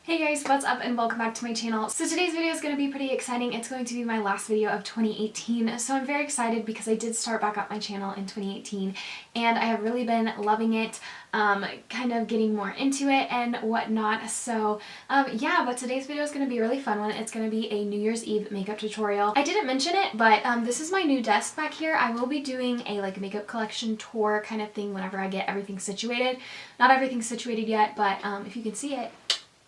Hey guys, what's up and welcome back to my channel. So today's video is going to be pretty exciting. It's going to be my last video of 2018. So I'm very excited because I did start back up my channel in 2018 and I have really been loving it, kind of getting more into it and whatnot. So yeah, but today's video is going to be a really fun one. It's going to be a New Year's Eve makeup tutorial. I didn't mention it, but this is my new desk back here. I will be doing a makeup collection tour kind of thing whenever I get everything situated. Not everything's situated yet, but if you can see it,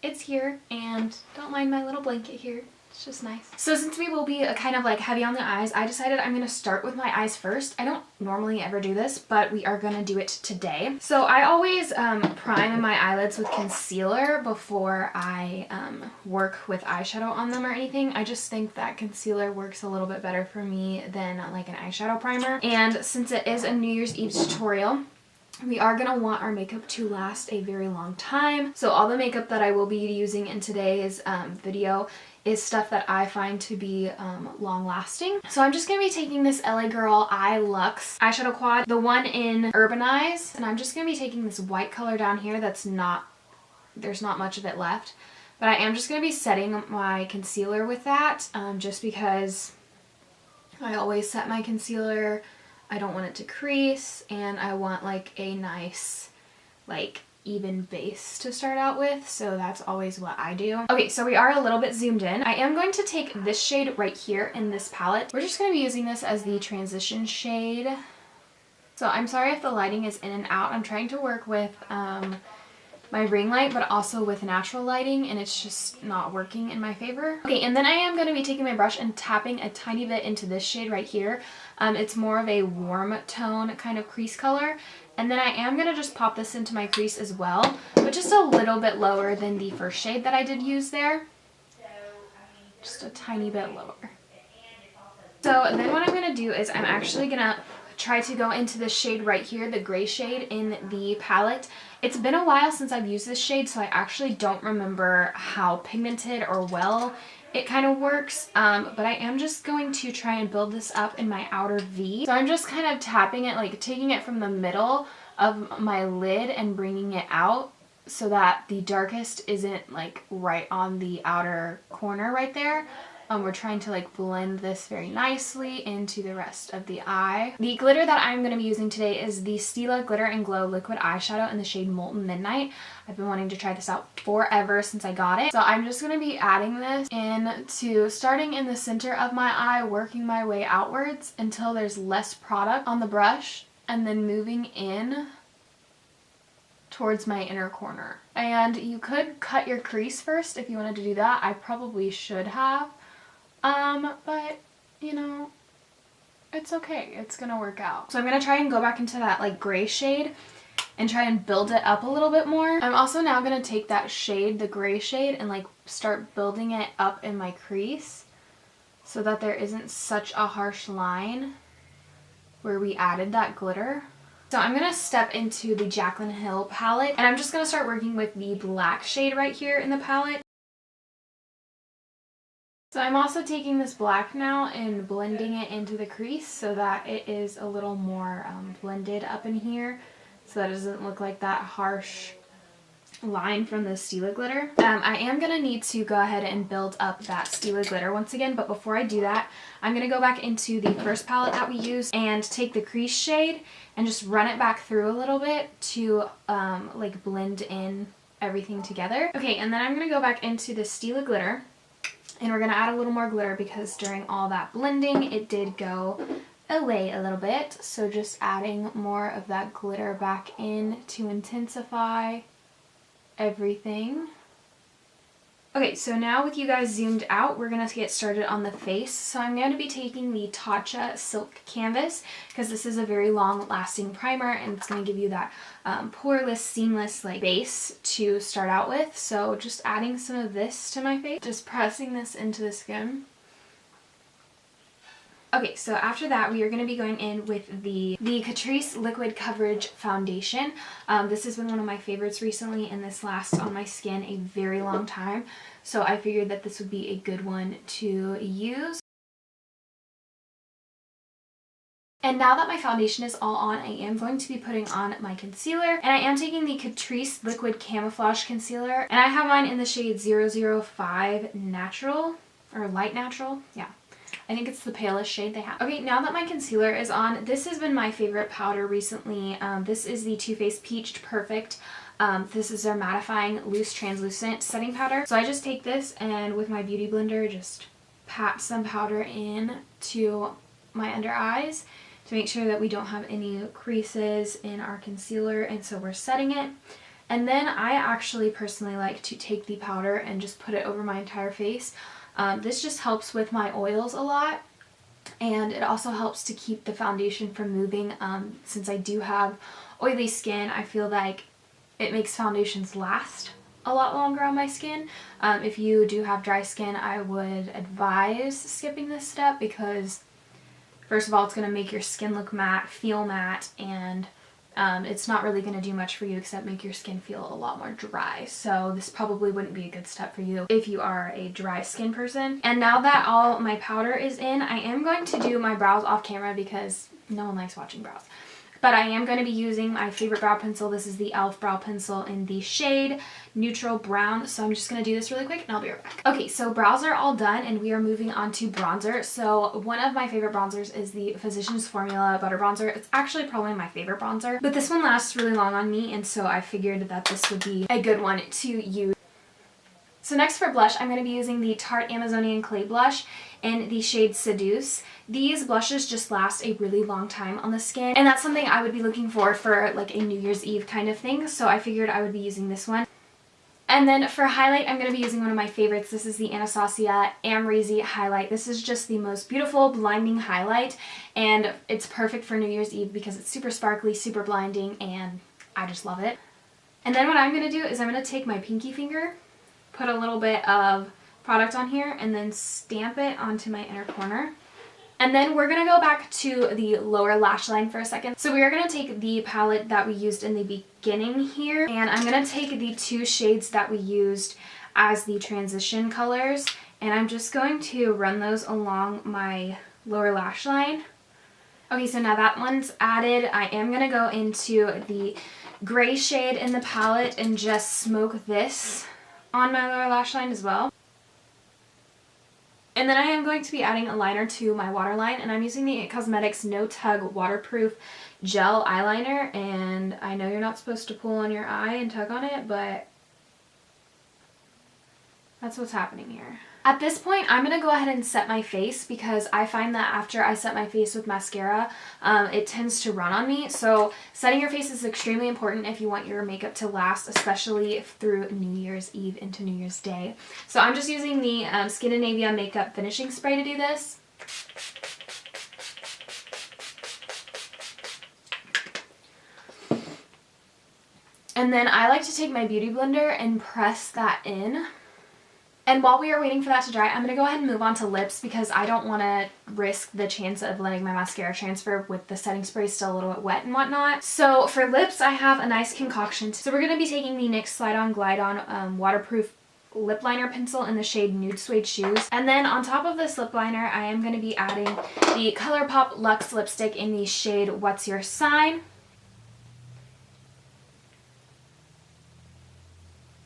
it's here, and don't mind my little blanket here. It's just nice. So since we will be kind of heavy on the eyes, I decided I'm going to start with my eyes first. I don't normally ever do this, but we are going to do it today. So I always prime my eyelids with concealer before I work with eyeshadow on them or anything. I just think that concealer works a little bit better for me than like an eyeshadow primer. And since it is a New Year's Eve tutorial, we are going to want our makeup to last a very long time. So all the makeup that I will be using in today's video is stuff that I find to be long lasting. So I'm just going to be taking this LA Girl Eye Luxe eyeshadow quad, the one in Urbanize, and I'm just going to be taking this white color down here there's not much of it left. But I am just going to be setting my concealer with that just because I always set my concealer. I don't want it to crease, and I want like a nice even base to start out with, so that's always what I do. Okay, so we are a little bit zoomed in. I am going to take this shade right here in this palette. We're just going to be using this as the transition shade. So I'm sorry if the lighting is in and out. I'm trying to work with my ring light, but also with natural lighting, and it's just not working in my favor. Okay, and then I am going to be taking my brush and tapping a tiny bit into this shade right here. It's more of a warm tone kind of crease color. And then I am going to just pop this into my crease as well, but just a little bit lower than the first shade that I did use there. Just a tiny bit lower. So then what I'm going to do is I'm actually going to try to go into this shade right here, the gray shade in the palette. It's been a while since I've used this shade, so I actually don't remember how pigmented or well it kind of works, but I am just going to try and build this up in my outer V. So I'm just kind of tapping it, taking it from the middle of my lid and bringing it out so that the darkest isn't right on the outer corner right there. We're trying to blend this very nicely into the rest of the eye. The glitter that I'm going to be using today is the Stila Glitter and Glow Liquid Eyeshadow in the shade Molten Midnight. I've been wanting to try this out forever since I got it. So I'm just going to be adding this into starting in the center of my eye, working my way outwards until there's less product on the brush, and then moving in towards my inner corner. And you could cut your crease first if you wanted to do that. I probably should have. But, you know, it's okay. It's gonna work out. So I'm gonna try and go back into that gray shade and try and build it up a little bit more. I'm also now gonna take that shade, the gray shade, and start building it up in my crease so that there isn't such a harsh line where we added that glitter. So I'm gonna step into the Jaclyn Hill palette, and I'm just gonna start working with the black shade right here in the palette. So I'm also taking this black now and blending it into the crease so that it is a little more blended up in here, so that it doesn't look like that harsh line from the Stila glitter. I am going to need to go ahead and build up that Stila glitter once again, but before I do that, I'm going to go back into the first palette that we used and take the crease shade and just run it back through a little bit to blend in everything together. Okay, and then I'm going to go back into the Stila glitter. And we're going to add a little more glitter because during all that blending, it did go away a little bit. So just adding more of that glitter back in to intensify everything. Okay, so now with you guys zoomed out, we're going to get started on the face. So I'm going to be taking the Tatcha Silk Canvas because this is a very long-lasting primer and it's going to give you that poreless, seamless base to start out with. So just adding some of this to my face, just pressing this into the skin. Okay, so after that, we are going to be going in with the Catrice Liquid Coverage Foundation. This has been one of my favorites recently, and this lasts on my skin a very long time. So I figured that this would be a good one to use. And now that my foundation is all on, I am going to be putting on my concealer. And I am taking the Catrice Liquid Camouflage Concealer. And I have mine in the shade 005 Natural, or Light Natural. Yeah. I think it's the palest shade they have. Okay, now that my concealer is on, this has been my favorite powder recently. This is the Too Faced Peached Perfect. This is their mattifying loose translucent setting powder. So I just take this and with my beauty blender just pat some powder in to my under eyes to make sure that we don't have any creases in our concealer, and so we're setting it. And then I actually personally like to take the powder and just put it over my entire face. This just helps with my oils a lot, and it also helps to keep the foundation from moving. Since I do have oily skin, I feel like it makes foundations last a lot longer on my skin. If you do have dry skin, I would advise skipping this step because first of all, it's going to make your skin look matte, feel matte, and it's not really going to do much for you except make your skin feel a lot more dry. So this probably wouldn't be a good step for you if you are a dry skin person. And now that all my powder is in, I am going to do my brows off camera because no one likes watching brows. But I am going to be using my favorite brow pencil. This is the e.l.f. brow pencil in the shade Neutral Brown. So I'm just going to do this really quick and I'll be right back. Okay, so brows are all done and we are moving on to bronzer. So one of my favorite bronzers is the Physicians Formula Butter Bronzer. It's actually probably my favorite bronzer, but this one lasts really long on me, and so I figured that this would be a good one to use. So next for blush, I'm going to be using the Tarte Amazonian Clay Blush in the shade Seduce. These blushes just last a really long time on the skin, and that's something I would be looking for like a New Year's Eve kind of thing, so I figured I would be using this one. And then for highlight, I'm going to be using one of my favorites. This is the Anastasia Amrezy Highlight. This is just the most beautiful, blinding highlight, and it's perfect for New Year's Eve because it's super sparkly, super blinding, and I just love it. And then what I'm going to do is I'm going to take my pinky finger, put a little bit of product on here, and then stamp it onto my inner corner. And then we're going to go back to the lower lash line for a second. So we are going to take the palette that we used in the beginning here, and I'm going to take the two shades that we used as the transition colors, and I'm just going to run those along my lower lash line. Okay, so now that one's added, I am going to go into the gray shade in the palette and just smoke this on my lower lash line as well. And then I am going to be adding a liner to my waterline, and I'm using the IT Cosmetics No Tug Waterproof Gel Eyeliner, and I know you're not supposed to pull on your eye and tug on it, but that's what's happening here. At this point, I'm going to go ahead and set my face because I find that after I set my face with mascara, it tends to run on me. So setting your face is extremely important if you want your makeup to last, especially through New Year's Eve into New Year's Day. So I'm just using the Scandinavia Makeup Finishing Spray to do this. And then I like to take my beauty blender and press that in. And while we are waiting for that to dry, I'm going to go ahead and move on to lips because I don't want to risk the chance of letting my mascara transfer with the setting spray still a little bit wet and whatnot. So for lips, I have a nice concoction. So we're going to be taking the NYX Slide On Glide On Waterproof Lip Liner Pencil in the shade Nude Suede Shoes. And then on top of this lip liner, I am going to be adding the ColourPop Luxe Lipstick in the shade What's Your Sign.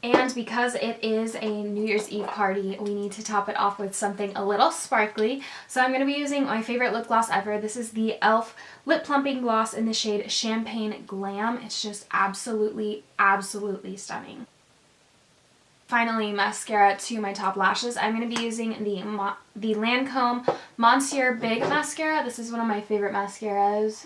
And because it is a New Year's Eve party, we need to top it off with something a little sparkly. So I'm going to be using my favorite lip gloss ever. This is the e.l.f. Lip Plumping Gloss in the shade Champagne Glam. It's just absolutely, absolutely stunning. Finally, mascara to my top lashes. I'm going to be using the Lancome Monsieur Big Mascara. This is one of my favorite mascaras.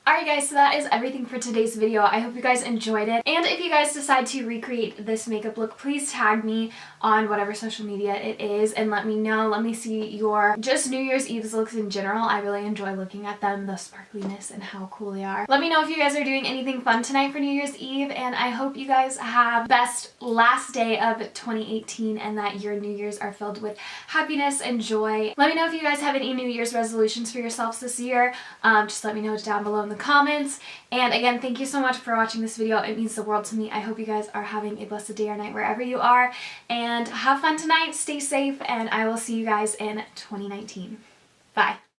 Alright guys, so that is everything for today's video. I hope you guys enjoyed it. And if you guys decide to recreate this makeup look, please tag me on whatever social media it is and let me know. Let me see your just New Year's Eve's looks in general. I really enjoy looking at them, the sparkliness and how cool they are. Let me know if you guys are doing anything fun tonight for New Year's Eve, and I hope you guys have best last day of 2018 and that your New Year's are filled with happiness and joy. Let me know if you guys have any New Year's resolutions for yourselves this year. Just let me know down below in the comments. And again, thank you so much for watching this video. It means the world to me. I hope you guys are having a blessed day or night wherever you are, and have fun tonight, stay safe, and I will see you guys in 2019. Bye.